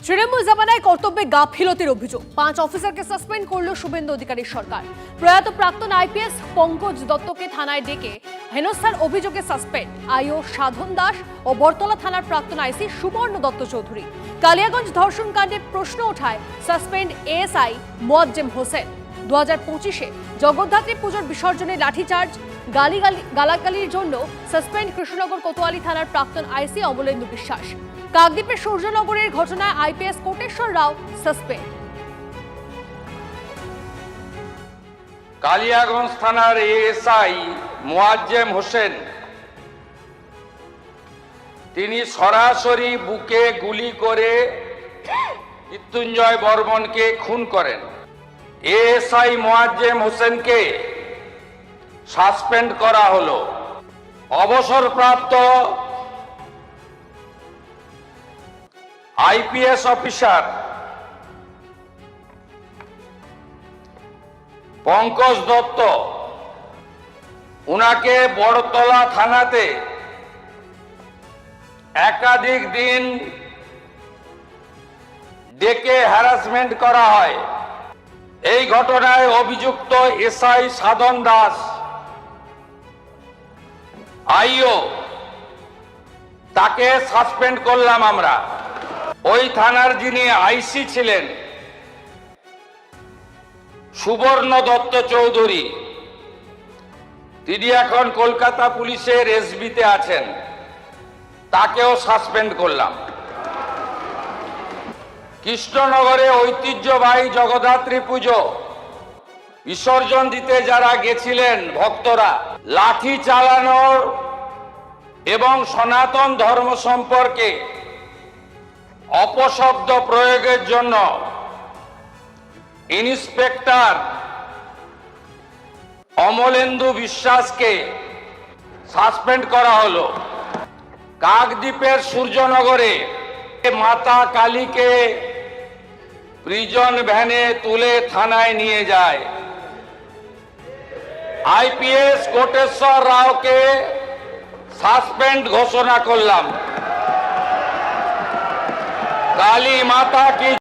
তৃণমূল জামানায় কর্তব্যে গাফিলতির অভিযোগ 5 অফিসারকে সাসপেন্ড করল শুভেন্দু অধিকারীর সরকার। প্রয়াত প্রাক্তন আইপিএস পঙ্কজ দত্তকে থানায় ডেকে হেনস্থার অভিযোগে সাসপেন্ড আইও সাধন দাস ও বরতলা থানার প্রাক্তন আইসি সুবর্ণ দত্ত চৌধুরী। কালিয়াগঞ্জ ধর্ষণ কাণ্ডে প্রশ্ন ওঠায় সাসপেন্ড এএসআই মোয়াজ্জেম হোসেন। 2025-এ জগদ্ধাত্রী পুজোর বিসর্জনে লাঠিচার্জ গালাগালির জন্য সাসপেন্ড কৃষ্ণনগর কোতোয়ালি থানার প্রাক্তন আইসি অমলেন্দু বিশ্বাস। কাকদ্বীপের সূর্যনগরের ঘটনায় আইপিএস কোটেশ্বর রাও সাসপেন্ড। কালিয়াগঞ্জ থানার এএসআই মোয়াজ্জেম হোসেন তিনি সরাসরি বুকে গুলি করে মৃত্যুঞ্জয় বর্মনকে খুন করেন। এএসআই মোয়াজ্জেম হোসেনকে সাসপেন্ড করা হলো। অবসরপ্রাপ্ত আইপিএস অফিসার পঙ্কজ দত্ত উনাকে বড়তলা থানাতে একাধিক দিন ডেকে হ্যারাসমেন্ট করা হয়। এই ঘটনায় অভিযুক্ত এসআই সাধন দাস আইও তাকে সাসপেন্ড করলাম আমরা। ওই থানার যিনি আইসি ছিলেন সুবর্ণ দত্ত চৌধুরী, তিনি এখন কলকাতা পুলিশের এসবিতে আছেন, তাকেও সাসপেন্ড করলাম। কৃষ্ণনগরে ঐতিহ্যবাহী জগদ্ধাত্রী পুজো বিসর্জন দিতে যারা গেছিলেন ভক্তরা, লাঠি চালানোর এবং সনাতন ধর্ম সম্পর্কে অপশব্দ প্রয়োগের জন্য ইন্সপেক্টর অমলেন্দু বিশ্বাসকে সাসপেন্ড করা হলো। কাকদ্বীপের সূর্যনগরে মাতা কালীকে প্রিজন ভ্যানে তুলে থানায় নিয়ে যায়। আইপিএস কোটেশ্বর রাওকে সাসপেন্ড ঘোষণা করলাম। কালী মাতা কি